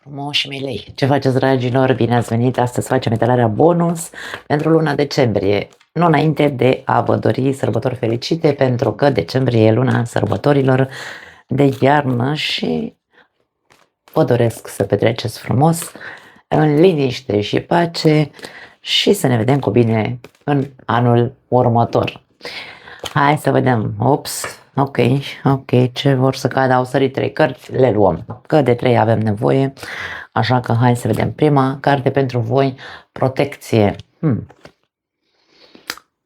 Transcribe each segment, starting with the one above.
Frumoși mei, ce faceți, dragilor? Bine ați venit! Astăzi facem etalarea bonus pentru luna decembrie. Nu înainte de a vă dori sărbători fericite, pentru că decembrie e luna sărbătorilor de iarnă și vă doresc să petreceți frumos, în liniște și pace și să ne vedem cu bine în anul următor. Hai să vedem. Ops, ok, ce vor să cadă? Au sărit 3 cărți, le luăm, că de 3 avem nevoie, așa că hai să vedem. Prima carte pentru voi, protecție.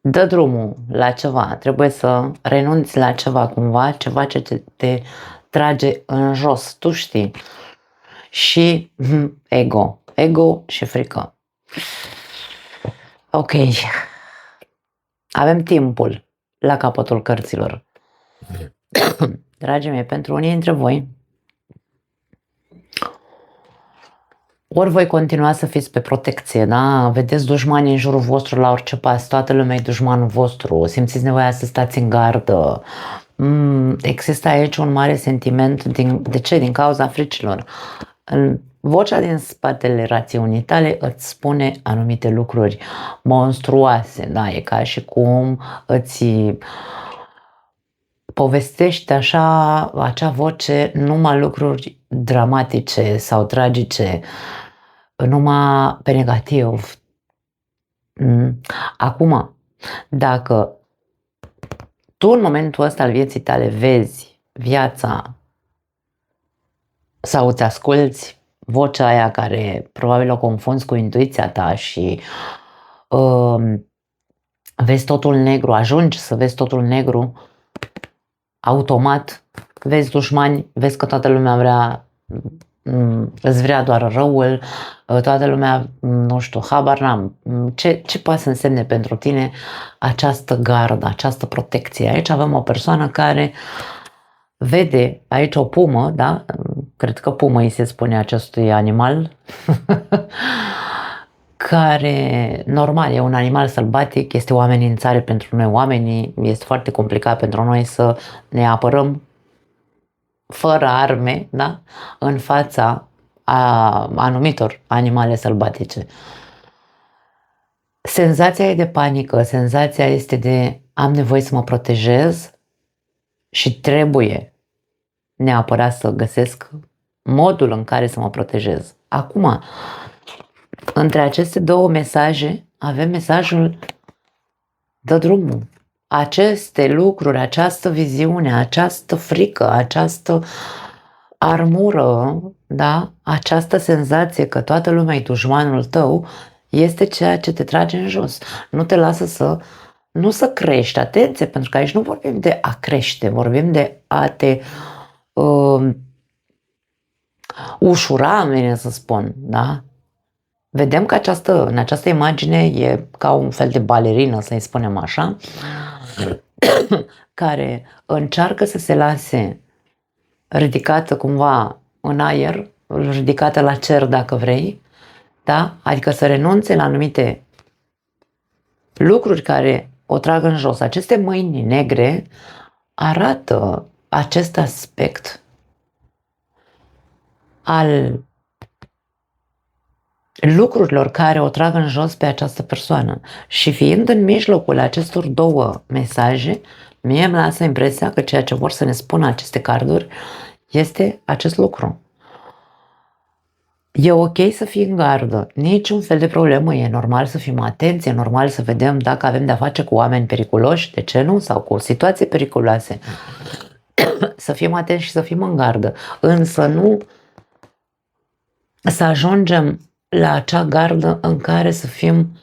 Dă drumul la ceva, trebuie să renunți la ceva cumva, ceva ce te trage în jos, tu știi. Și ego și frică. Ok, avem timpul la capătul cărților. Dragii mei, pentru unii dintre voi, ori voi continua să fiți pe protecție, da? Vedeți dușmanii în jurul vostru la orice pas, toată lumea e dușmanul vostru, simțiți nevoia să stați în gardă. Există aici un mare sentiment, de ce? Din cauza fricilor. Vocea din spatele rațiunii tale îți spune anumite lucruri monstruoase, da? E ca și cum îți povestește așa, acea voce, numai lucruri dramatice sau tragice, numai pe negativ. Acum, dacă tu în momentul ăsta al vieții tale vezi viața sau îți asculți vocea aia care probabil o confunzi cu intuiția ta și vezi totul negru, ajungi să vezi totul negru, automat vezi dușmani, vezi că toată lumea îți vrea doar răul, toată lumea, nu știu, habar n-am, ce poate să însemne pentru tine această gardă, această protecție. Aici avem o persoană care vede aici o pumă, da? Cred că pumă îi se spune acestui animal, care, normal, e un animal sălbatic, este o amenințare pentru noi oamenii, este foarte complicat pentru noi să ne apărăm fără arme, da? În fața anumitor animale sălbatice. Senzația e de panică, senzația este de am nevoie să mă protejez și trebuie neapărat să găsesc modul în care să mă protejez. Acum, între aceste două mesaje, avem mesajul dă drumul. Aceste lucruri, această viziune, această frică, această armură, da? Această senzație că toată lumea e dușmanul tău, este ceea ce te trage în jos. Nu te lasă nu să crești, atenție, pentru că aici nu vorbim de a crește, vorbim de a te ușura, bine să spun, da? Vedem că în această imagine e ca un fel de balerină, să-i spunem așa, care încearcă să se lase ridicată cumva în aer, ridicată la cer dacă vrei, da? Adică să renunțe la anumite lucruri care o trag în jos. Aceste mâini negre arată acest aspect al lucrurilor care o trag în jos pe această persoană. Și fiind în mijlocul acestor două mesaje, mie îmi lasă impresia că ceea ce vor să ne spună aceste carduri este acest lucru. E ok să fii în gardă, niciun fel de problemă, e normal să fim atenți, e normal să vedem dacă avem de-a face cu oameni periculoși, de ce nu, sau cu situații periculoase. Să fim atenți și să fim în gardă, însă nu să ajungem la acea gardă în care să fim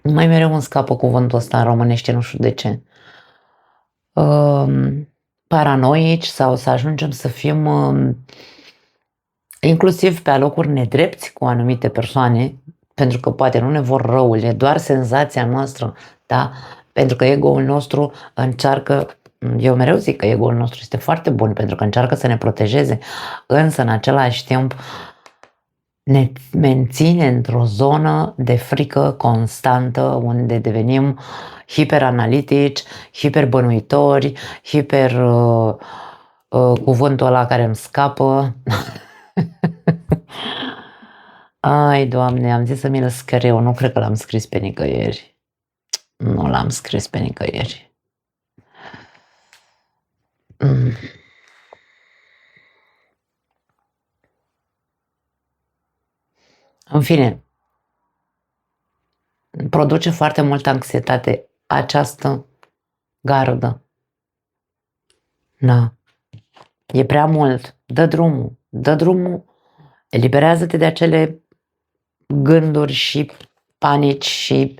mai mereu îmi scapă cuvântul ăsta în românește, nu știu de ce, paranoici, sau să ajungem să fim inclusiv pe alocuri nedrepți cu anumite persoane, pentru că poate nu ne vor răul, e doar senzația noastră, da? Pentru că ego-ul nostru încearcă, eu mereu zic că ego-ul nostru este foarte bun pentru că încearcă să ne protejeze, însă în același timp ne menține într-o zonă de frică constantă unde devenim hiperanalitici, hiperbănuitori, cuvântul ăla care îmi scapă. Ai, Doamne, am zis să mi-l scriu, nu cred că l-am scris pe nicăieri. Nu l-am scris pe nicăieri. În fine, produce foarte multă anxietate această gardă. Da. E prea mult. Dă drumul, eliberează-te de acele gânduri și panici și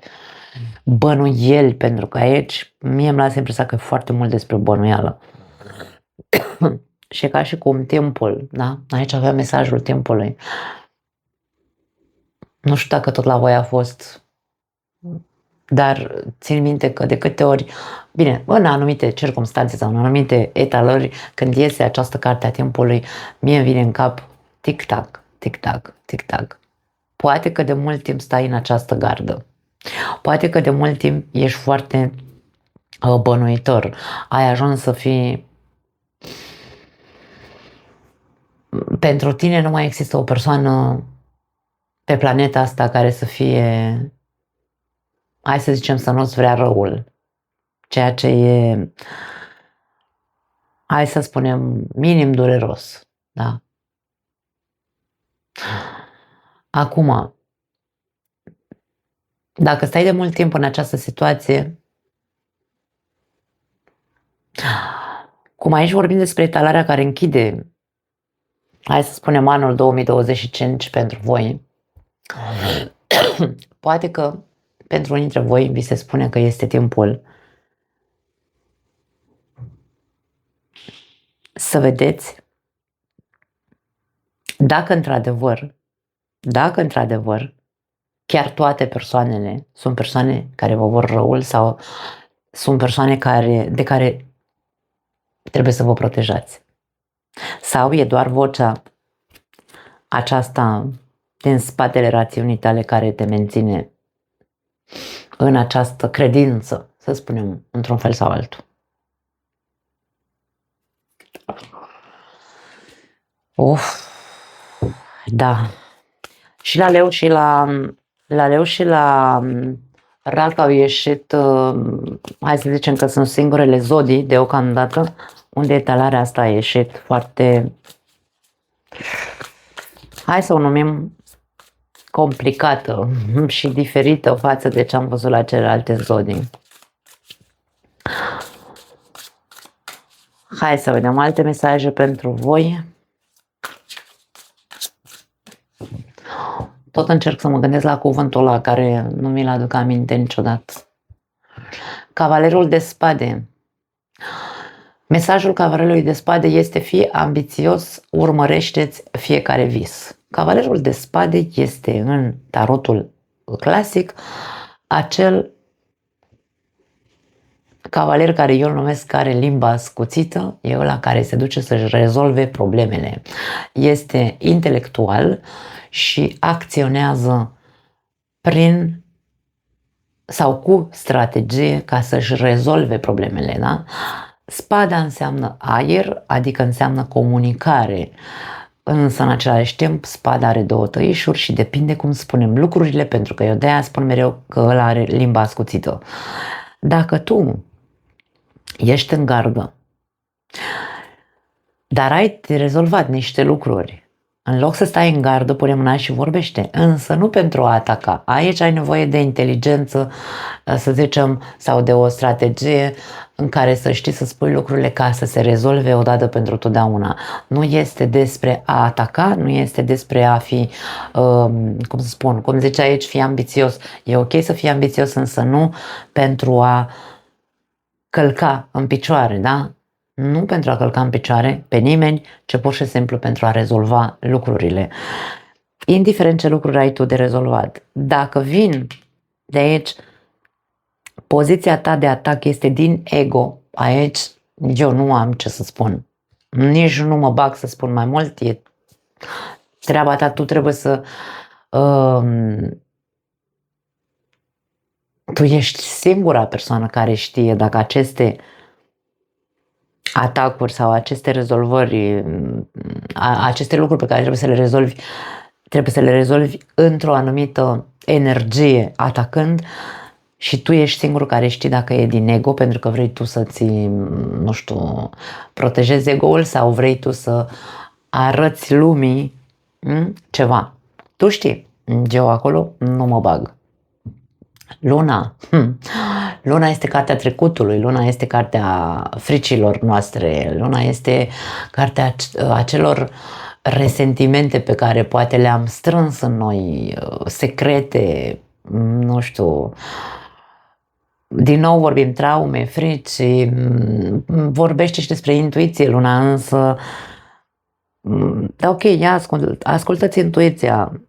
bănuieli, pentru că aici mie îmi lasă impresia că e foarte mult despre bănuială. Și e ca și cum timpul, da? Aici avea mesajul timpului. Nu știu dacă tot la voi a fost, dar țin minte că de câte ori, bine, în anumite circunstanțe sau în anumite etalări, când iese această carte a timpului, mie îmi vine în cap tic-tac, tic-tac, tic-tac. Poate că de mult timp stai în această gardă. Poate că de mult timp ești foarte bănuitor. Ai ajuns să fii... Pentru tine nu mai există o persoană pe planeta asta care să fie, hai să zicem, să nu-ți vrea răul. Ceea ce e, hai să spunem, minim dureros. Da? Acum, dacă stai de mult timp în această situație, cum aici vorbim despre etalarea care închide, hai să spunem, anul 2025 pentru voi, poate că pentru unii dintre voi vi se spune că este timpul să vedeți dacă într-adevăr chiar toate persoanele sunt persoane care vă vor răul sau sunt persoane de care trebuie să vă protejați. Sau e doar vocea aceasta din spatele rațiunii tale care te menține în această credință, să spunem, într-un fel sau altul. Da. Și la leu și la rac au ieșit, hai să zicem că sunt singurele zodii deocamdată unde etalarea asta a ieșit foarte, hai să o numim, complicată și diferită față de ce am văzut la celelalte zodii. Hai să vedem alte mesaje pentru voi. Tot încerc să mă gândesc la cuvântul ăla care nu mi-l aduc aminte niciodată. Cavalerul de spade. Mesajul cavalerului de spade este: fii ambițios, urmărește-ți fiecare vis. Cavalerul de spade este în tarotul clasic acel cavaler care eu îl numesc care limba ascuțită, e ăla care se duce să-și rezolve problemele. Este intelectual și acționează prin sau cu strategie ca să-și rezolve problemele. Da? Spada înseamnă aer, adică înseamnă comunicare. Însă, în același timp, spada are două tăișuri și depinde cum spunem lucrurile, pentru că eu de-aia spun mereu că ăla are limba ascuțită. Dacă tu ești în gardă, dar ai de rezolvat niște lucruri, în loc să stai în gardă, pune mâna și vorbește, însă nu pentru a ataca. Aici ai nevoie de inteligență, să zicem, sau de o strategie în care să știi să spui lucrurile ca să se rezolve odată pentru totdeauna. Nu este despre a ataca, nu este despre a fi, cum să spun, cum zice aici, fi ambițios. E ok să fii ambițios, însă nu pentru a călca în picioare, da? Nu pentru a călca în picioare pe nimeni, ci pur și simplu pentru a rezolva lucrurile. Indiferent ce lucruri ai tu de rezolvat. Dacă vin de aici, poziția ta de atac este din ego, aici eu nu am ce să spun. Nici nu mă bag să spun mai mult, e treaba ta, tu trebuie să... tu ești singura persoană care știe dacă aceste atacuri sau aceste rezolvări, aceste lucruri pe care trebuie să le rezolvi într-o anumită energie atacând și tu ești singurul care știi dacă e din ego pentru că vrei tu să-ți, nu știu, protejezi ego-ul sau vrei tu să arăți lumii ceva. Tu știi, eu acolo nu mă bag. Luna. Luna este cartea trecutului, Luna este cartea fricilor noastre, Luna este cartea acelor resentimente pe care poate le-am strâns în noi, secrete, nu știu, din nou vorbim traume, frici, vorbește și despre intuiție Luna, însă da, ok, ia ascultă-ți intuiția.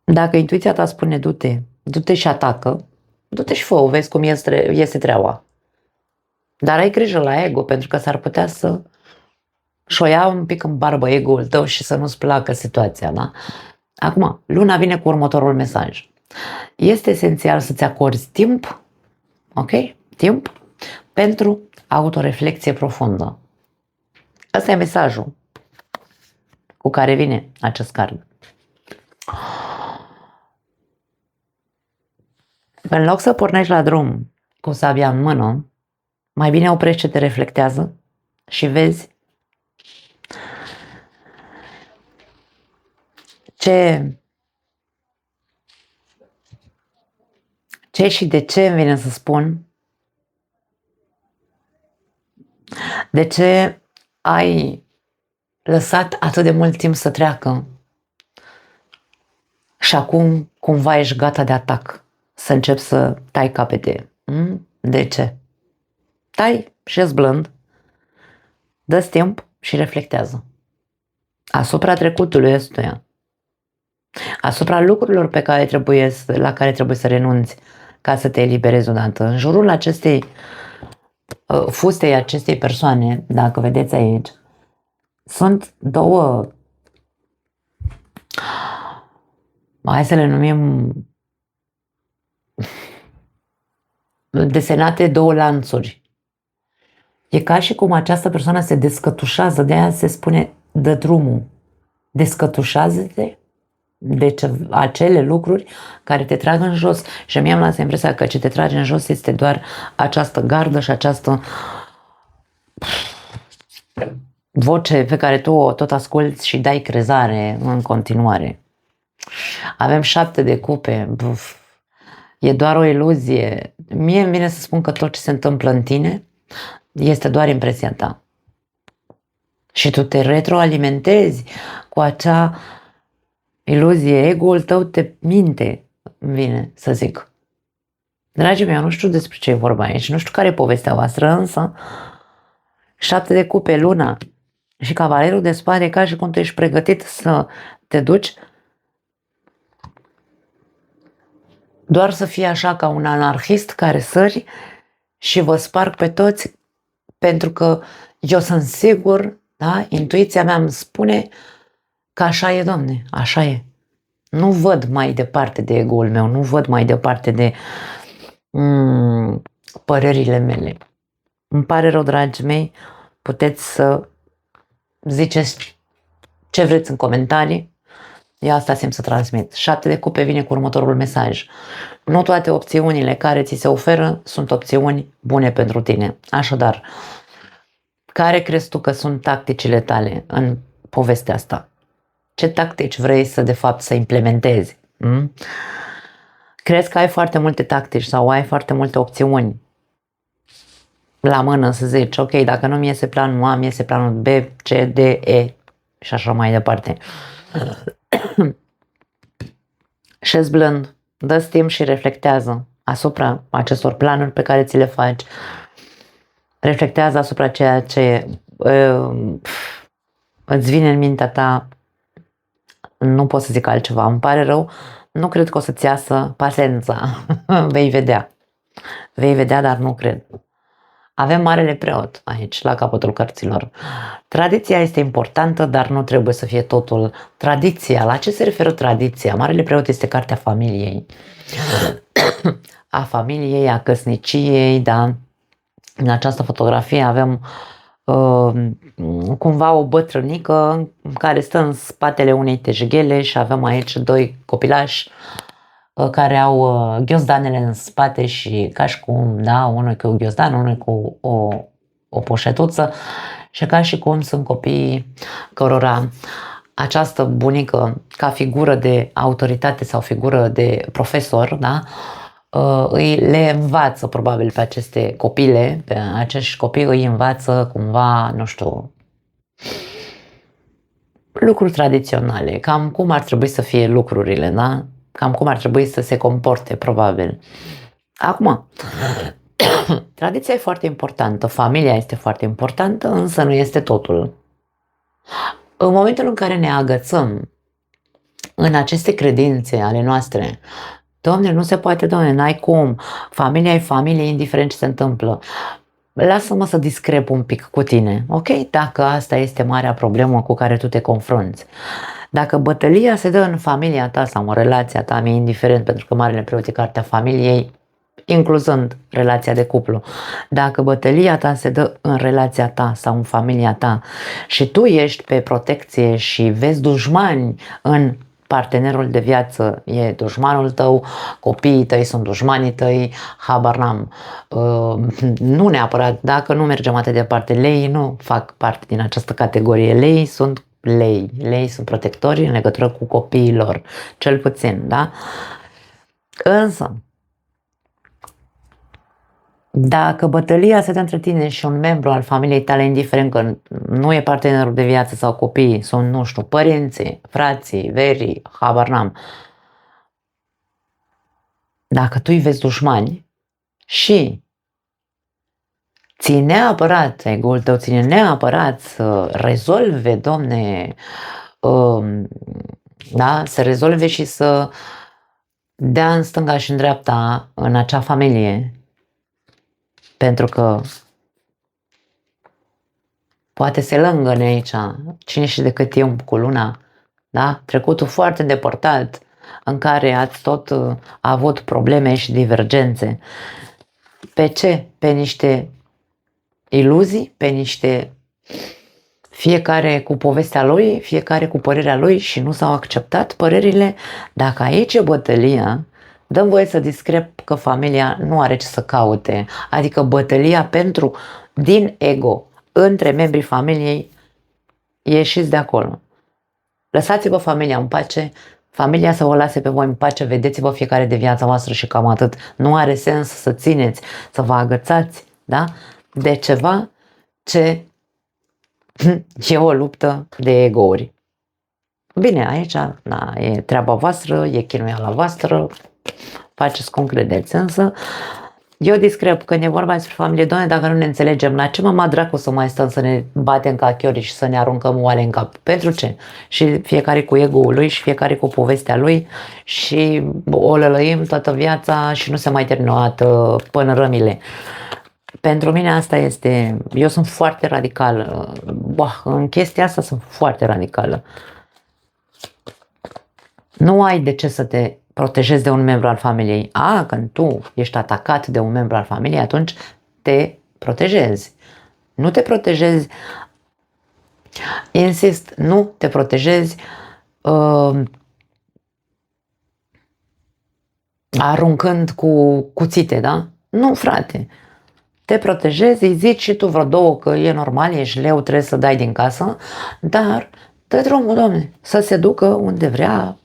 Dacă intuiția ta spune du-te și atacă, du-te și fă-o, vezi cum iese treaba. Dar ai grijă la ego, pentru că s-ar putea să și-o ia un pic în barbă ego-ul tău și să nu-ți placă situația, da? Acum, Luna vine cu următorul mesaj. Este esențial să-ți acorzi timp, ok? Timp pentru autoreflexie profundă. Asta e mesajul cu care vine acest card. În loc să pornești la drum cu sabia în mână, mai bine oprește-te, reflectează și vezi ce și de ce îmi vine să spun, de ce ai lăsat atât de mult timp să treacă și acum cumva ești gata de atac, să începi să tai capete. De ce? Tai și ești blând, dă-ți timp și reflectează asupra trecutului ăstuia, asupra lucrurilor la care trebuie să renunți ca să te eliberezi odată. În jurul acestei fustei acestei persoane, dacă vedeți aici, sunt două, hai să le numim, desenate două lanțuri. E ca și cum această persoană se descătușează, de aia se spune dă drumul. Descătușează-te de acele lucruri care te trag în jos. Și mie am lăsat impresia că ce te trage în jos este doar această gardă și această voce pe care tu o tot asculți și dai crezare în continuare. Avem 7 de cupe. E doar o iluzie. Mie îmi vine să spun că tot ce se întâmplă în tine este doar impresia ta. Și tu te retroalimentezi cu acea iluzie. Ego-ul tău te minte, îmi vine să zic. Dragii mei, eu nu știu despre ce e vorba aici, nu știu care e povestea voastră, însă 7 de cupe, Luna și Cavalerul de Spade, ca și cum tu ești pregătit să te duci doar să fie așa ca un anarhist care sări și vă sparg pe toți, pentru că eu sunt sigur, da? Intuiția mea îmi spune că așa e, Doamne, așa e. Nu văd mai departe de ego-ul meu, nu văd mai departe de părerile mele. Îmi pare rău, dragii mei, puteți să ziceți ce vreți în comentarii. Eu asta simt să transmit. 7 de cupe vine cu următorul mesaj. Nu toate opțiunile care ți se oferă sunt opțiuni bune pentru tine. Așadar, care crezi tu că sunt tacticile tale în povestea asta? Ce tactici vrei de fapt să implementezi? Crezi că ai foarte multe tactici sau ai foarte multe opțiuni la mână să zici, ok, dacă nu mi iese planul A, mi iese planul B, C, D, E și așa mai departe. Și-ți blând, dă-ți timp și reflectează asupra acestor planuri pe care ți le faci. Reflectează asupra ceea ce îți vine în mintea ta. Nu pot să zic altceva, îmi pare rău, nu cred că o să-ți iasă pasența. Vei vedea. Vei vedea, dar nu cred. Avem Marele Preot aici, la capătul cărților. Tradiția este importantă, dar nu trebuie să fie totul. Tradiția, la ce se referă tradiția? Marele Preot este cartea familiei. A familiei, a căsniciei, da? În această fotografie avem cumva o bătrânică care stă în spatele unei tejghele și avem aici doi copilași care au ghiozdanele în spate și ca și cum, da, unul cu ghiozdan, unul cu o poșetuță și ca și cum sunt copiii cărora această bunică, ca figură de autoritate sau figură de profesor, da, le învață probabil pe aceste copile, pe acești copii îi învață cumva, nu știu, lucruri tradiționale, cam cum ar trebui să fie lucrurile, da? Cam cum ar trebui să se comporte, probabil. Acum, tradiția e foarte importantă, familia este foarte importantă, însă nu este totul. În momentul în care ne agățăm în aceste credințe ale noastre, Doamne, nu se poate, Doamne, n-ai cum, familia e familie, indiferent ce se întâmplă. Lasă-mă să discrep un pic cu tine, ok? Dacă asta este marea problemă cu care tu te confrunți. Dacă bătălia se dă în familia ta sau în relația ta, mi-e indiferent, pentru că Marele Preot e cartea familiei, incluzând relația de cuplu. Dacă bătălia ta se dă în relația ta sau în familia ta și tu ești pe protecție și vezi dușmani în partenerul de viață, e dușmanul tău, copiii tăi sunt dușmanii tăi, habar n-am. Nu neapărat, dacă nu mergem atât de departe, leii nu fac parte din această categorie. Leii sunt lei. Leii sunt protectori în legătură cu copiii lor, cel puțin, da? Însă, dacă bătălia se dă între tine și un membru al familiei tale, indiferent că nu e partenerul de viață sau copiii, sunt, nu știu, părinții, frații, verii, habar n-am. Dacă tu îi vezi dușmani și ții neapărat, ego-ul tău ține neapărat să rezolve, Domne, da, să rezolve și să dea în stânga și în dreapta în acea familie, pentru că poate se lângăne aici, cine știe de cât timp cu luna, da? Trecutul foarte îndepărtat în care ați tot avut probleme și divergențe. Pe ce? Pe niște iluzii, pe niște fiecare cu povestea lui, fiecare cu părerea lui și nu s-au acceptat părerile. Dacă aici e bătălia, dăm voie să discrep că familia nu are ce să caute, adică bătălia din ego între membrii familiei, ieșiți de acolo. Lăsați-vă familia în pace, familia să vă lase pe voi în pace, vedeți-vă fiecare de viața voastră și cam atât. Nu are sens să țineți, să vă agățați, da? De ceva ce e o luptă de ego-uri. Bine, aici e treaba voastră, e chinuiala voastră, faceți cum credeți, însă eu discrep când e vorba despre familie, Doamne, dacă nu ne înțelegem, la ce mama dracu să mai stăm să ne batem ca chiori și să ne aruncăm oale în cap? Pentru ce? Și fiecare cu ego-ul lui și fiecare cu povestea lui și o lălăim toată viața și nu se mai termină o dată până rămile. Pentru mine asta este, eu sunt foarte radicală, în chestia asta sunt foarte radicală. Nu ai de ce să te protejezi de un membru al familiei. Când tu ești atacat de un membru al familiei, atunci te protejezi. Nu te protejezi, insist, nu te protejezi aruncând cu cuțite, da? Nu, frate. Te protejezi, îi zici și tu vreo două că e normal, ești leu, trebuie să dai din casă, dar dă drumul, Doamne, să se ducă unde vrea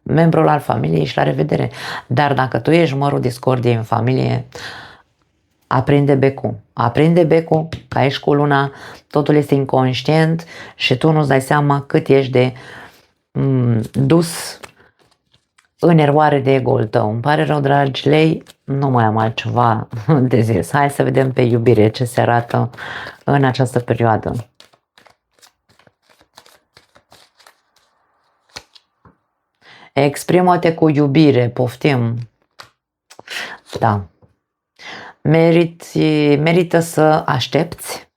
membrul al familiei și la revedere. Dar dacă tu ești mărul discordiei în familie, aprinde becul, că ești cu luna, totul este inconștient și tu nu-ți dai seama cât ești de dus în eroare de ego-ul tău. Îmi pare rău, dragi lei, nu mai am altceva de zis. Hai să vedem pe iubire ce se arată în această perioadă. Exprimă-te cu iubire, poftim. Da. Merită să aștepți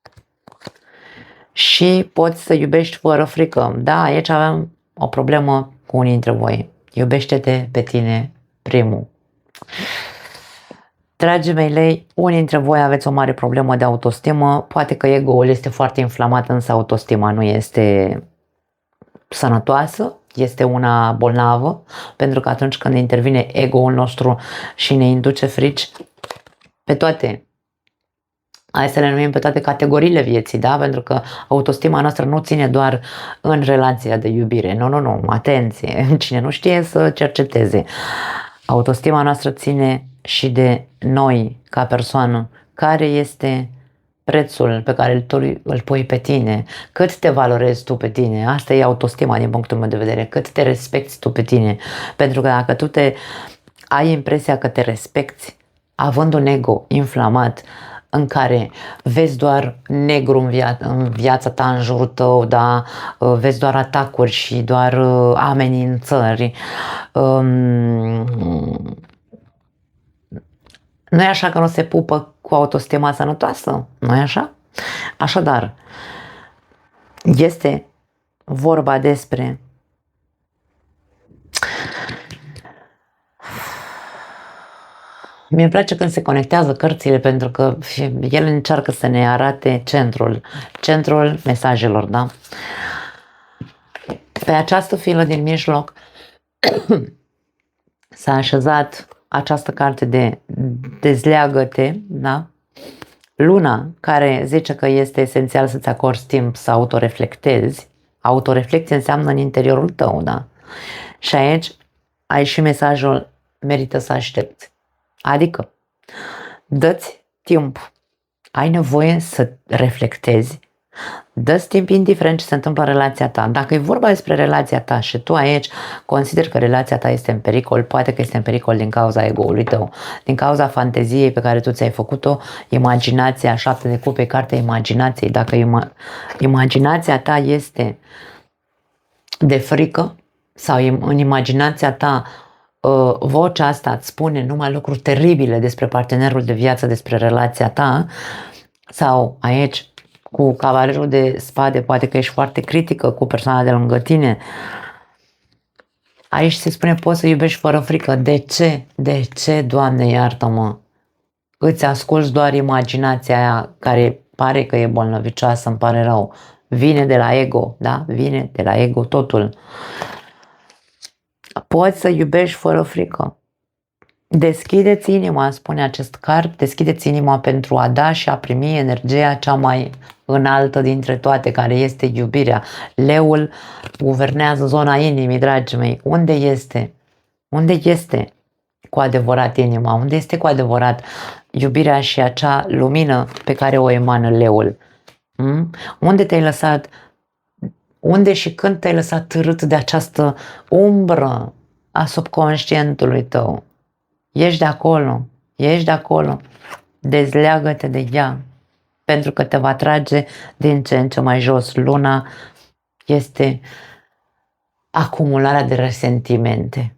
și poți să iubești fără frică. Da, aici avem o problemă cu unii dintre voi. Iubește-te pe tine primul. Dragii mei, unii dintre voi aveți o mare problemă de autostimă, poate că ego-ul este foarte inflamat, însă autostima nu este sănătoasă, este una bolnavă, pentru că atunci când intervine ego-ul nostru și ne induce frici pe toate, hai să le numim pe toate categoriile vieții, da? Pentru că autostima noastră nu ține doar în relația de iubire, nu, atenție, cine nu știe să cerceteze. Autostima noastră ține și de noi ca persoană, care este prețul pe care îl pui pe tine, cât te valorezi tu pe tine, asta e autostima din punctul meu de vedere, cât te respecti tu pe tine, pentru că dacă tu ai impresia că te respecti, având un ego inflamat, în care vezi doar negru în viața ta, în jurul tău, da? Vezi doar atacuri și doar amenințări. Nu e așa că nu se pupă cu autostima sănătoasă? Nu e așa? Așadar, este vorba despre mi-e place când se conectează cărțile, pentru că ele încearcă să ne arate centrul mesajelor, da? Pe această filă din mijloc s-a așezat această carte de Dezleagă-te, da? Luna, care zice că este esențial să-ți acorzi timp să autoreflectezi. Autoreflecție înseamnă în interiorul tău, da? Și aici ai și mesajul merită să aștepți. Adică, dă-ți timp. Ai nevoie să reflectezi. Dă-ți timp indiferent ce se întâmplă în relația ta. Dacă e vorba despre relația ta și tu aici consideri că relația ta este în pericol, poate că este în pericol din cauza ego-ului tău, din cauza fanteziei pe care tu ți-ai făcut-o, imaginația, 7 de cupe, cartea imaginației. Dacă imaginația ta este de frică sau în imaginația ta vocea asta îți spune numai lucruri teribile despre partenerul de viață, despre relația ta, sau aici cu cavalerul de spade, poate că ești foarte critică cu persoana de lângă tine. Aici se spune poți să iubești fără frică. De ce? De ce, Doamne, iartă-mă? Îți asculți doar imaginația aia care pare că e bolnăvicioasă, îmi pare rău. Vine de la ego, da? Vine de la ego totul. Poți să iubești fără frică. Deschideți inima, spune acest card, deschideți inima pentru a da și a primi energia cea mai înaltă dintre toate, care este iubirea. Leul guvernează zona inimii, dragii mei. Unde este? Unde este cu adevărat inima? Unde este cu adevărat iubirea și acea lumină pe care o emană leul? Unde te-ai lăsat? Unde și când te-ai lăsat târât de această umbră a subconștientului tău? Ești de acolo, ești de acolo, dezleagă-te de ea, pentru că te va trage din ce în ce mai jos. Luna este acumularea de resentimente.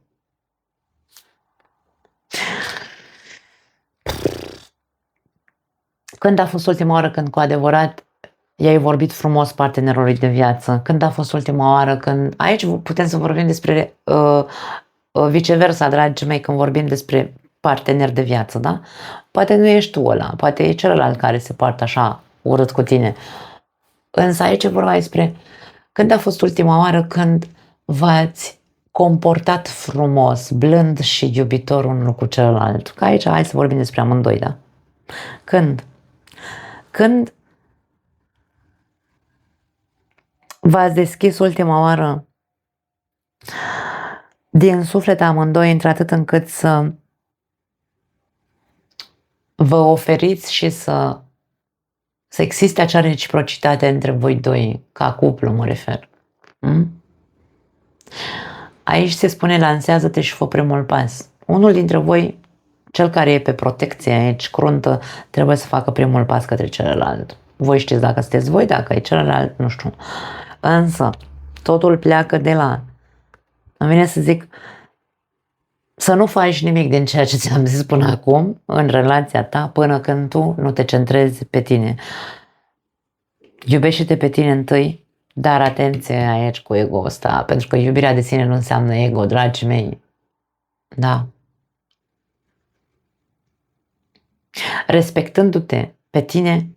Când a fost ultima oară când cu adevărat i-ai vorbit frumos partenerului de viață? Când a fost ultima oară când... Aici putem să vorbim despre viceversa, dragii mei, când vorbim despre partener de viață, da? Poate nu ești tu ăla, poate e celălalt care se poartă așa urât cu tine. Însă aici e vorba despre când a fost ultima oară când v-ați comportat frumos, blând și iubitor unul cu celălalt. Că aici hai să vorbim despre amândoi, da? Când? Când v-ați deschis ultima oară din suflet amândoi, într-atât încât să vă oferiți și să existe acea reciprocitate între voi doi, ca cuplu mă refer. Aici se spune lansează-te și fă primul pas. Unul dintre voi, cel care e pe protecție aici, cruntă, trebuie să facă primul pas către celălalt. Voi știți dacă sunteți voi, dacă e celălalt, nu știu. Însă, totul pleacă de la... Îmi vine să zic, să nu faci nimic din ceea ce ți-am zis până acum în relația ta până când tu nu te centrezi pe tine. Iubește-te pe tine întâi, dar atenție aici cu ego ăsta, pentru că iubirea de sine nu înseamnă ego, dragii mei. Da. Respectându-te pe tine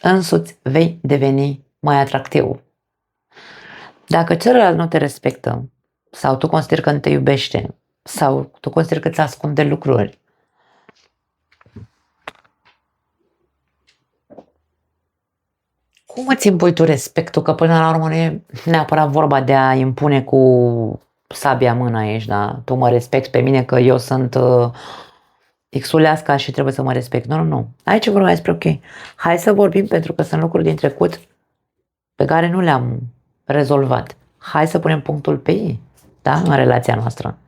însuți vei deveni mai atractiv. Dacă celălalt nu te respectă sau tu consideri că nu te iubește sau tu consideri că îți ascunde lucruri, cum îți impui tu respectul? Că până la urmă nu e neapărat vorba de a impune cu sabia mână aici, da? Tu mă respecti pe mine că eu sunt Xuleasca și trebuie să mă respect. Nu, nu, nu. Aici vorba despre ok. Hai să vorbim pentru că sunt lucruri din trecut pe care nu le-am rezolvat. Hai să punem punctul pe ei, da? În relația noastră.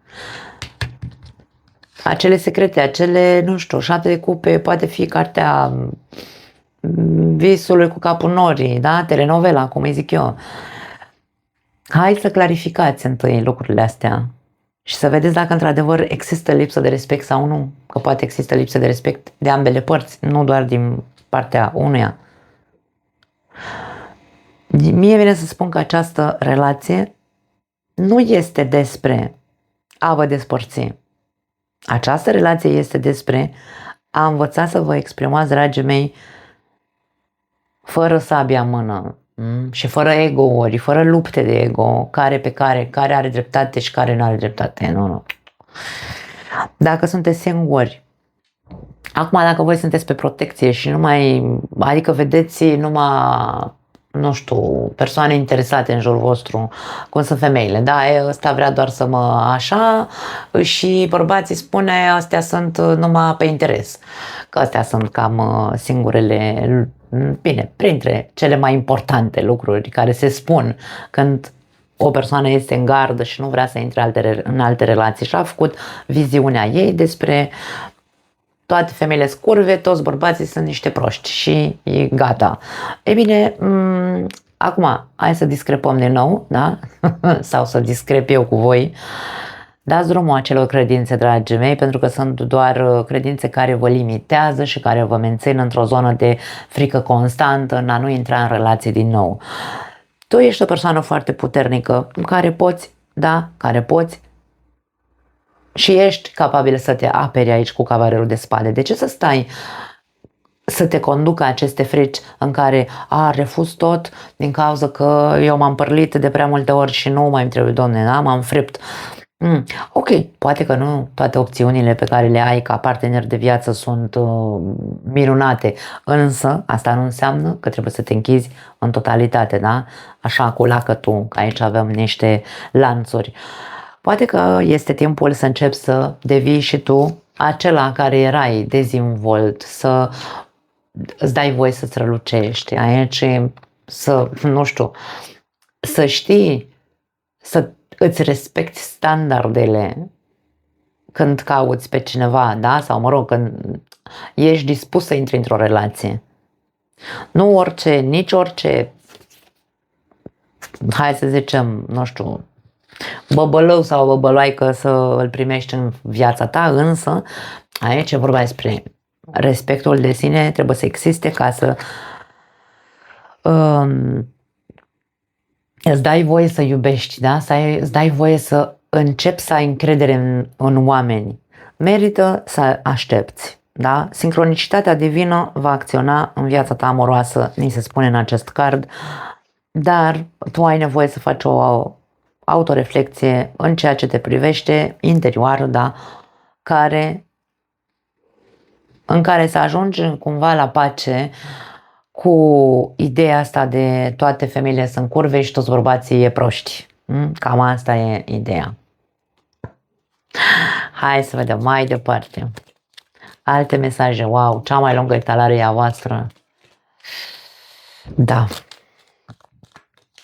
Acele secrete, acele, nu știu, 7 de cupe, poate fi cartea Visului cu capul norii, da? Telenovela, cum îi zic eu. Hai să clarificați întâi lucrurile astea și să vedeți dacă într-adevăr există lipsă de respect sau nu. Că poate există lipsă de respect de ambele părți, nu doar din partea unuia. Mie vine să spun că această relație nu este despre a vă despărți. Această relație este despre a învăța să vă exprimați, dragii mei, fără sabia în mână și fără ego-uri, fără lupte de ego, care are dreptate și care nu are dreptate. Nu. Dacă sunteți singuri, acum dacă voi sunteți pe protecție și adică vedeți numai, nu știu, persoane interesate în jurul vostru, cum sunt femeile, da, ăsta vrea doar să mă așa și bărbații spune astea sunt numai pe interes, că astea sunt cam singurele, bine, printre cele mai importante lucruri care se spun când o persoană este în gardă și nu vrea să intre în alte relații și a făcut viziunea ei despre toate femeile scurve, toți bărbații sunt niște proști și e gata. E bine, acum, hai să discrepăm din nou, da? Sau să discrep eu cu voi. Dați drumul acelor credințe, dragii mei, pentru că sunt doar credințe care vă limitează și care vă mențin într-o zonă de frică constantă în a nu intra în relație din nou. Tu ești o persoană foarte puternică, care poți și ești capabil să te aperi aici cu cavalerul de spade. De ce să stai să te conducă aceste frici în care refuz tot din cauza că eu m-am părlit de prea multe ori și nu mai îmi trebuie, Doamne, da? M-am fript. Ok, poate că nu toate opțiunile pe care le ai ca partener de viață sunt minunate, însă asta nu înseamnă că trebuie să te închizi în totalitate, da? Așa cu lacătul, că aici avem niște lanțuri. Poate că este timpul să începi să devii și tu acela care erai dezvolt, să îți dai voie să strălucești, aici să, nu știu, să știi, să îți respecti standardele când cauți pe cineva, da? Sau mă rog, când ești dispus să intri într-o relație. Nu orice, nici orice, hai să zicem, nu știu, băbălău sau băbăloaică să îl primești în viața ta, însă aici e vorba despre respectul de sine, trebuie să existe ca să îți dai voie să iubești, da? Îți dai voie să începi să ai încredere în oameni. Merită să aștepți, da? Sincronicitatea divină va acționa în viața ta amoroasă, ni se spune în acest card, dar tu ai nevoie să faci o autoreflecție în ceea ce te privește interioară, da? În care să ajungi cumva la pace cu ideea asta de toate femeile sunt curve și toți bărbații e proști. Cam asta e ideea. Hai să vedem mai departe. Alte mesaje. Wow, cea mai lungă etalare e a voastră. Da.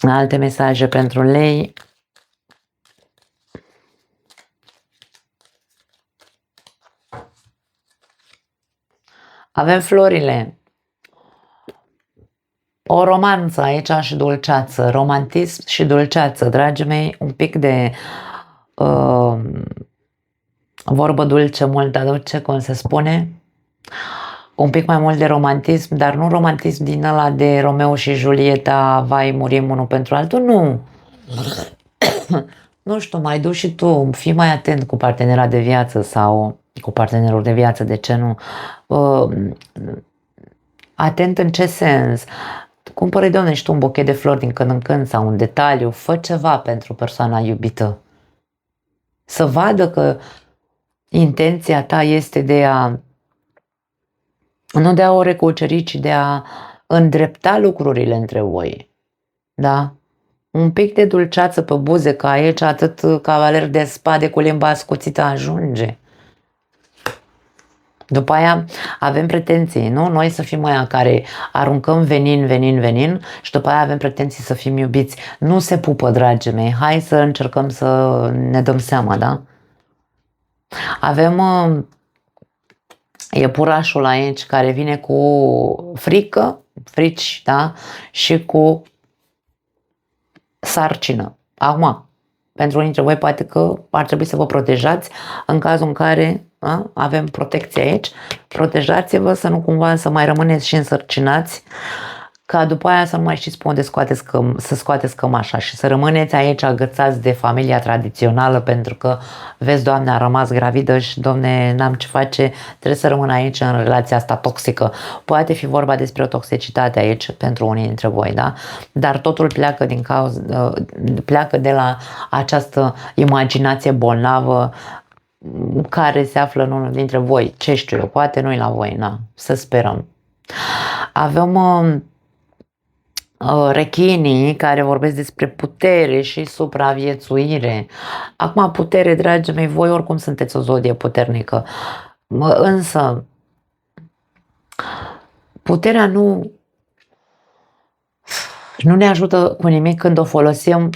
Alte mesaje pentru lei. Avem florile. O romanță aici și dulceață, romantism și dulceață, dragii mei, un pic de vorbă dulce, mult aduce, cum se spune, un pic mai mult de romantism, dar nu romantism din ăla de Romeo și Julieta, vai, murim unul pentru altul, nu. Nu știu, mai du și tu, fii mai atent cu partenera de viață sau cu partenerul de viață, de ce nu, Atent în ce sens? Cumpără, Doamne, și tu un bochet de flori din când în când sau un detaliu, fă ceva pentru persoana iubită. Să vadă că intenția ta este de a, nu de a o recuceri, ci de a îndrepta lucrurile între voi. Da? Un pic de dulceață pe buze, că aici atât cavaler de spade cu limba ascuțită ajunge. După aia avem pretenții, nu? Noi să fim aia care aruncăm venin și după aia avem pretenții să fim iubiți. Nu se pupă, dragii mei, hai să încercăm să ne dăm seama, da? Avem iepurașul aici care vine cu frici, da? Și cu sarcină. Acum, pentru unii dintre voi poate că ar trebui să vă protejați în cazul în care avem protecție aici. Protejați-vă să nu cumva să mai rămâneți și însărcinați, ca după aia să nu mai știți pe unde să scoateți cămașa și să rămâneți aici agățați de familia tradițională, pentru că, vezi, Doamne, a rămas gravidă și, Doamne, n-am ce face, trebuie să rămân aici în relația asta toxică. Poate fi vorba despre o toxicitate aici pentru unii dintre voi, da? Dar totul pleacă de la această imaginație bolnavă care se află în unul dintre voi. Ce știu eu, poate nu-i la voi, na, să sperăm. Avem rechinii care vorbesc despre putere și supraviețuire. Acum, putere, dragii mei, voi oricum sunteți o zodie puternică, însă puterea nu ne ajută cu nimic când o folosim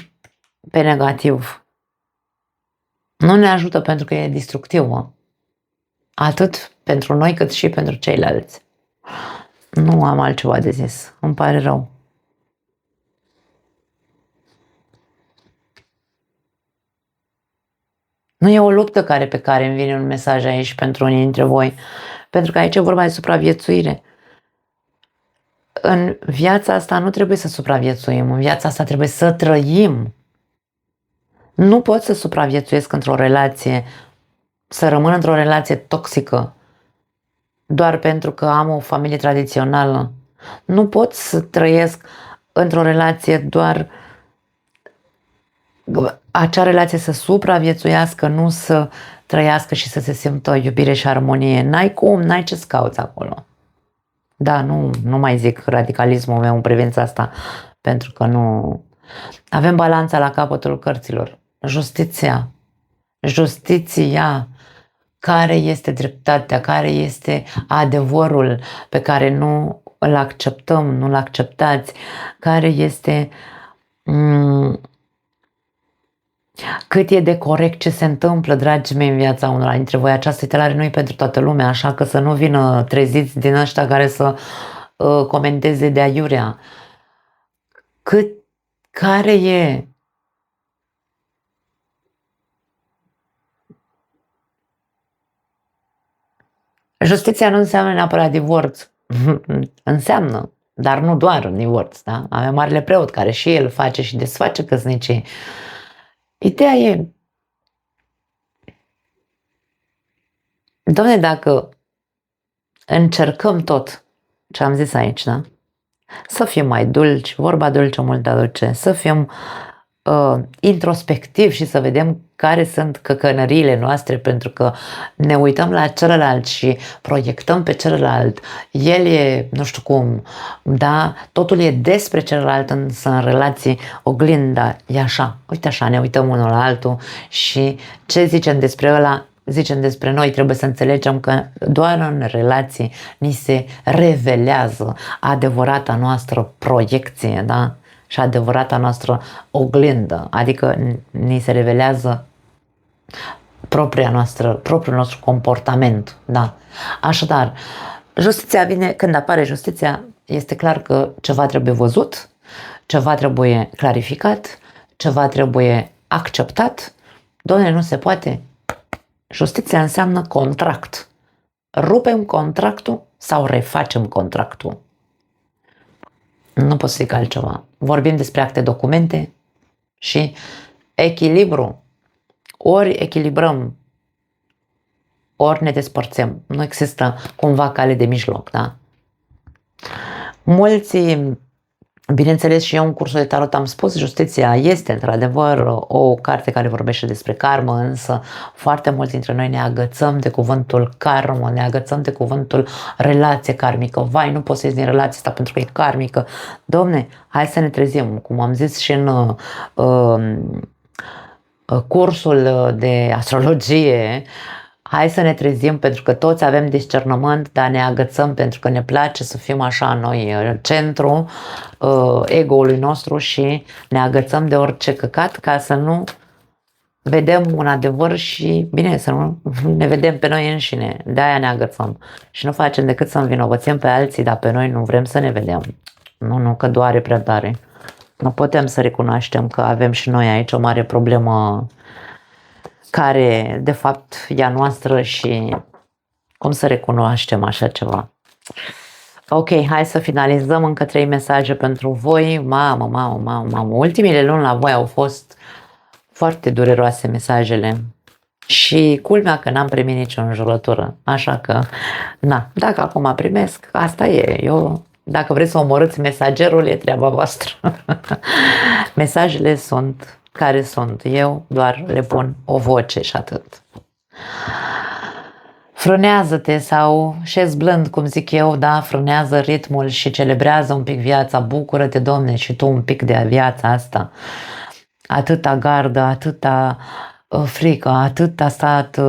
pe negativ. Nu ne ajută pentru că e destructivă, atât pentru noi cât și pentru ceilalți. Nu am altceva de zis, îmi pare rău. Nu e o luptă pe care îmi vine un mesaj aici pentru unii dintre voi, pentru că aici e vorba de supraviețuire. În viața asta nu trebuie să supraviețuim, în viața asta trebuie să trăim. Nu pot să supraviețuiesc într-o relație, să rămân într-o relație toxică, doar pentru că am o familie tradițională. Nu pot să trăiesc într-o relație doar acea relație să supraviețuiască, nu să trăiască și să se simtă iubire și armonie. N-ai cum, n-ai ce să cauți acolo. Da, nu mai zic radicalismul meu în privința asta, pentru că nu... Avem balanța la capătul cărților. Justiția. Care este dreptatea, care este adevărul pe care nu îl acceptăm, nu îl acceptați, care este... Cât e de corect ce se întâmplă, dragii mei, în viața unora dintre voi. Această titulare nu e pentru toată lumea, așa că să nu vină treziți din ăștia care să comenteze de aiurea. Care e justiția nu înseamnă neapărat divorț. Înseamnă, dar nu doar divorț, da? Avem Marele Preot care și el face și desface căsnicii. Ideea e, Doamne, dacă încercăm tot ce am zis aici, da? Să fim mai dulci, vorba dulce, multă dulce, să fim introspectiv și să vedem care sunt căcănăriile noastre, pentru că ne uităm la celălalt și proiectăm pe celălalt. El e, nu știu cum, da? Totul e despre celălalt, însă în relații oglinda e așa. Uite așa, ne uităm unul la altul și ce zicem despre ăla, zicem despre noi. Trebuie să înțelegem că doar în relații ni se revelează adevărata noastră proiecție, da? Și adevărata noastră oglindă, adică ni se revelează propriul nostru comportament, da. Așadar, justiția vine, când apare justiția, este clar că ceva trebuie văzut, ceva trebuie clarificat, ceva trebuie acceptat. Doamne, nu se poate. Justiția înseamnă contract. Rupem contractul sau refacem contractul. Nu pot să zic altceva. Vorbim despre acte, documente și echilibru. Ori echilibrăm ori ne despărțim. Nu există cumva cale de mijloc, da? Mulți, bineînțeles și eu în cursul de tarot am spus, justiția este într-adevăr o carte care vorbește despre karmă, însă foarte mulți dintre noi ne agățăm de cuvântul karmă, ne agățăm de cuvântul relație karmică. Vai, nu poți să ieși din relația asta pentru că e karmică. Domne, hai să ne trezim, cum am zis și în cursul de astrologie, hai să ne trezim pentru că toți avem discernământ, dar ne agățăm pentru că ne place să fim așa noi centru ego-ului nostru și ne agățăm de orice căcat ca să nu vedem un adevăr și, bine, să nu ne vedem pe noi înșine. De-aia ne agățăm și nu facem decât să învinovățim pe alții, dar pe noi nu vrem să ne vedem. Nu, că doare prea tare. Nu putem să recunoaștem că avem și noi aici o mare problemă care de fapt e a noastră și cum să recunoaștem așa ceva. Ok, hai să finalizăm încă 3 mesaje pentru voi. Mamă. Ultimile luni la voi au fost foarte dureroase mesajele și culmea că n-am primit nicio înjurătură. Așa că, na, dacă acum primesc, asta e. Eu, dacă vreți să omorâți mesagerul, e treaba voastră. Mesajele sunt care sunt. Eu doar le pun o voce și atât. Frânează-te sau șezi blând, cum zic eu, da, frânează ritmul și celebrează un pic viața, bucură-te, Doamne, și tu un pic de viața asta. Atâta gardă, atâta frică, atâta stat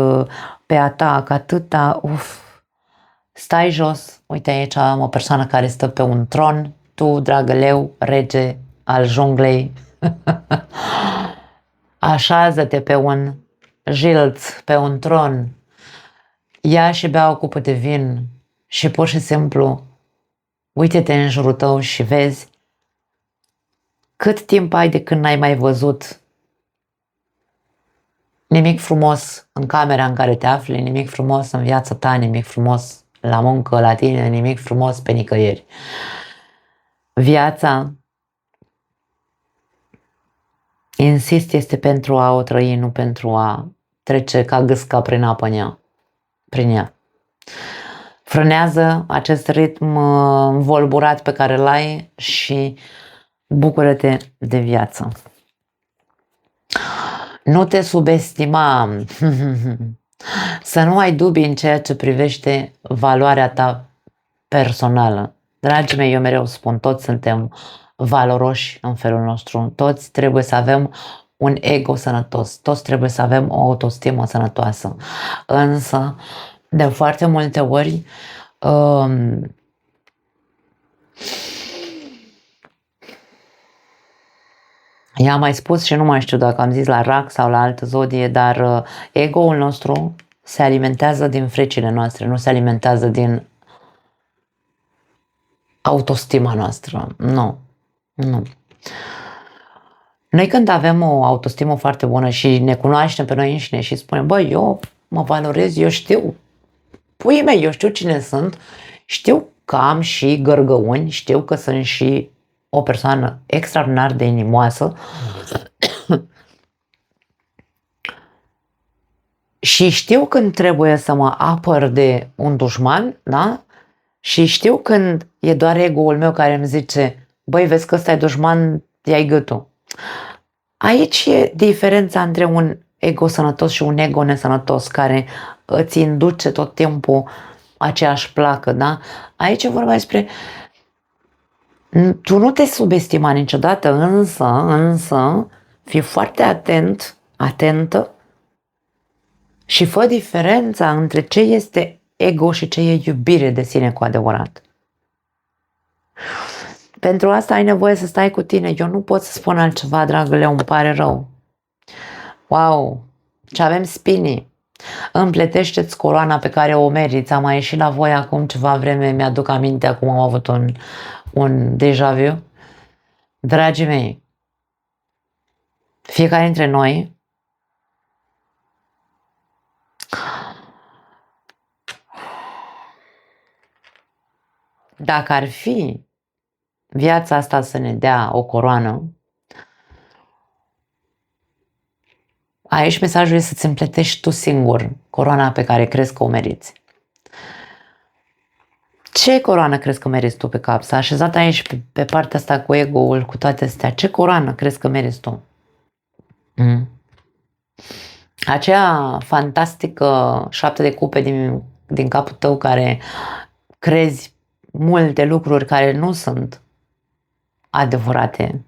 pe atac, atâta, stai jos, uite aici am o persoană care stă pe un tron, tu, dragă leu, rege al junglei, așează-te pe un jilț, pe un tron, ia și bea o cupă de vin și pur și simplu uite-te în jurul tău și vezi cât timp ai de când n-ai mai văzut nimic frumos în camera în care te afli, nimic frumos în viața ta, nimic frumos la muncă, la tine, nimic frumos pe nicăieri. Viața, insist, este pentru a o trăi, nu pentru a trece ca gâsca prin apă prin ea. Frânează acest ritm învolburat pe care îl ai și bucură-te de viață. Nu te subestima. Să nu ai dubii în ceea ce privește valoarea ta personală. Dragii mei, eu mereu spun, toți suntem valoroși în felul nostru. Toți trebuie să avem un ego sănătos. Toți trebuie să avem o autostimă sănătoasă. Însă, de foarte multe ori, i-am mai spus și nu mai știu dacă am zis la rac sau la altă zodie, dar ego-ul nostru se alimentează din fricile noastre, nu se alimentează din autostima noastră. Nu. Noi când avem o autostimă foarte bună și ne cunoaștem pe noi înșine și spunem, băi, eu mă valorez, eu știu, puii mei, eu știu cine sunt, știu că am și gărgăuni, știu că sunt și o persoană extraordinar de inimoasă și știu când trebuie să mă apăr de un dușman, da? Și știu când e doar ego-ul meu care îmi zice, băi, vezi că ăsta e dușman, ia-i gâtul. Aici e diferența între un ego sănătos și un ego nesănătos care îți induce tot timpul aceeași placă, da? Aici e vorba despre tu nu te subestima niciodată, însă fii foarte atentă și fă diferența între ce este ego și ce e iubire de sine cu adevărat. Pentru asta ai nevoie să stai cu tine. Eu nu pot să spun altceva, dragule, îmi pare rău. Wow, ce avem spinii. Împletește-ți coloana pe care o meriți. Am mai ieșit la voi acum ceva vreme, mi-aduc aminte, acum am avut un déjà vu. Dragii mei, fiecare dintre noi dacă ar fi viața asta să ne dea o coroană, Aici mesajul este să-ți împletești tu singur coroana pe care crezi că o meriți. Ce coroană crezi că meriți tu pe cap? S-a așezat aici pe partea asta cu ego-ul, cu toate astea. Ce coroană crezi că meriți tu? Aceea fantastică 7 de cupe din capul tău care crezi multe lucruri care nu sunt adevărate.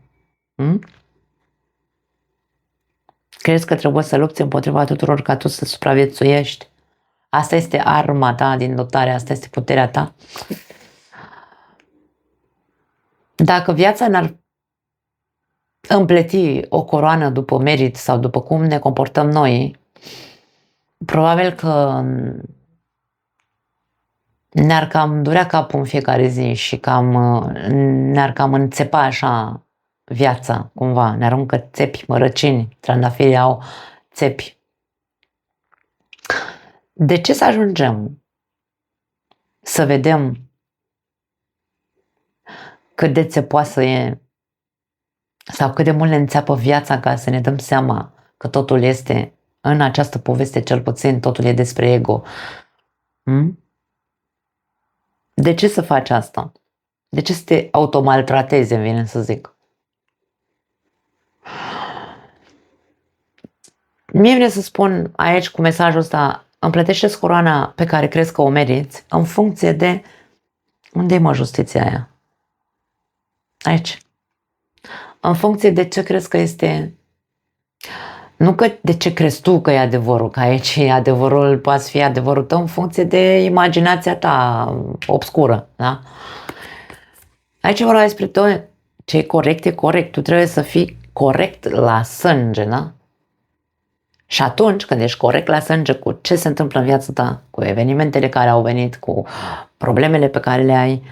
Crezi că trebuie să lupți împotriva tuturor ca tu să supraviețuiești? Asta este arma ta din dotare, asta este puterea ta. Dacă viața n-ar împleti o coroană după merit sau după cum ne comportăm noi, probabil că ne-ar cam durea capul în fiecare zi și ne-ar cam înțepa așa viața, cumva. Ne aruncă țepi, mărăcini, trandafirii au țepi. De ce să ajungem să vedem cât de țepoasă e sau cât de mult ne înțeapă viața ca să ne dăm seama că totul este, în această poveste cel puțin, totul e despre ego? De ce să faci asta? De ce să te automaltratezi, îmi vine să zic? Mie vine să spun aici cu mesajul ăsta, împletește-ți coroana pe care crezi că o meriți în funcție de unde e justiția aia. Aici. În funcție de ce crezi că este. Nu că de ce crezi tu că e adevărul, că aici adevărul poate fi adevărul tău în funcție de imaginația ta obscură, da? Aici vorba despre tot ce e corect, e corect. Tu trebuie să fii corect la sânge, da? Și atunci când ești corect la sânge cu ce se întâmplă în viața ta, cu evenimentele care au venit, cu problemele pe care le ai,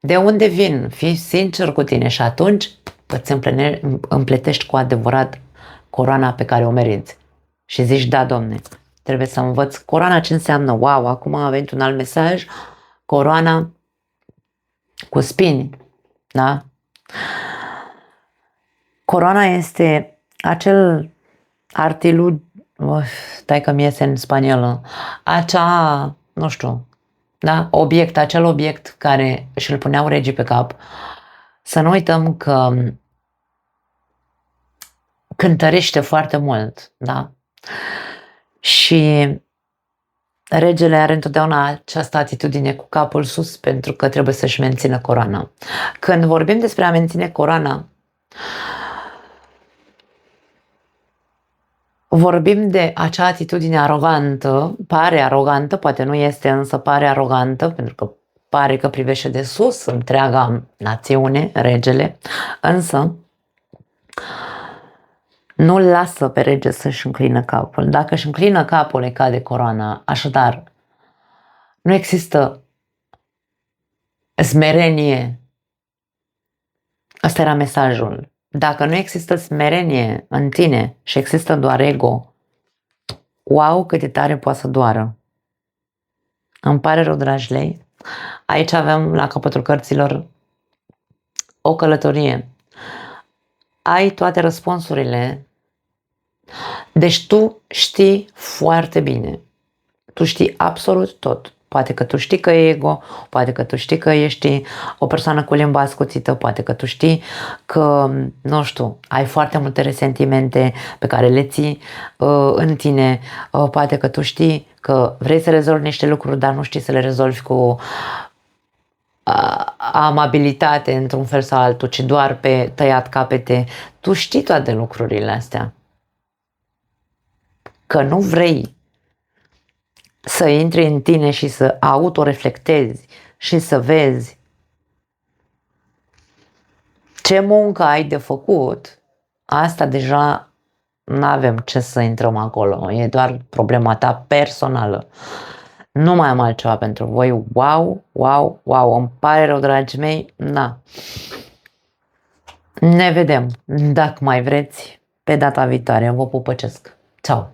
de unde vin? Fii sincer cu tine și atunci îți împletești cu adevărat coroana pe care o meriți. Și zici, da, Domne, trebuie să învăț coroana ce înseamnă. Wow, acum a venit un alt mesaj, coroana cu spini, da? Coroana este acel artilugiu, stai că mi iese în spaniolă, acea, nu știu, da? Acel obiect care și-l puneau regii pe cap. Să nu uităm că cântărește foarte mult, da? Și regele are întotdeauna această atitudine cu capul sus pentru că trebuie să-și mențină coroana. Când vorbim despre a menține coroana, vorbim de acea atitudine arogantă, pare arogantă, poate nu este, însă pare arogantă, pentru că pare că privește de sus întreaga națiune, regele, însă nu-l lasă pe rege să-și înclină capul. Dacă își înclină capul, îi cade coroana. Așadar, nu există smerenie. Asta era mesajul. Dacă nu există smerenie în tine și există doar ego, wow, cât de tare poate să doară. Îmi pare rău, dragi lei. Aici avem la capătul cărților o călătorie. Ai toate răspunsurile. Deci tu știi foarte bine. Tu știi absolut tot. Poate că tu știi că e ego, poate că tu știi că ești o persoană cu limba ascuțită, poate că tu știi că, nu știu, ai foarte multe resentimente pe care le ții în tine, poate că tu știi că vrei să rezolvi niște lucruri, dar nu știi să le rezolvi cu amabilitate într-un fel sau altul, ci doar pe tăiat capete. Tu știi toate lucrurile astea. Că nu vrei să intri în tine și să autoreflectezi și să vezi ce muncă ai de făcut, asta deja nu avem ce să intrăm acolo. E doar problema ta personală. Nu mai am altceva pentru voi. Wow, wow, wow. Îmi pare rău, dragii mei. Na. Ne vedem, dacă mai vreți, pe data viitoare. Vă pupăcesc. Ciao.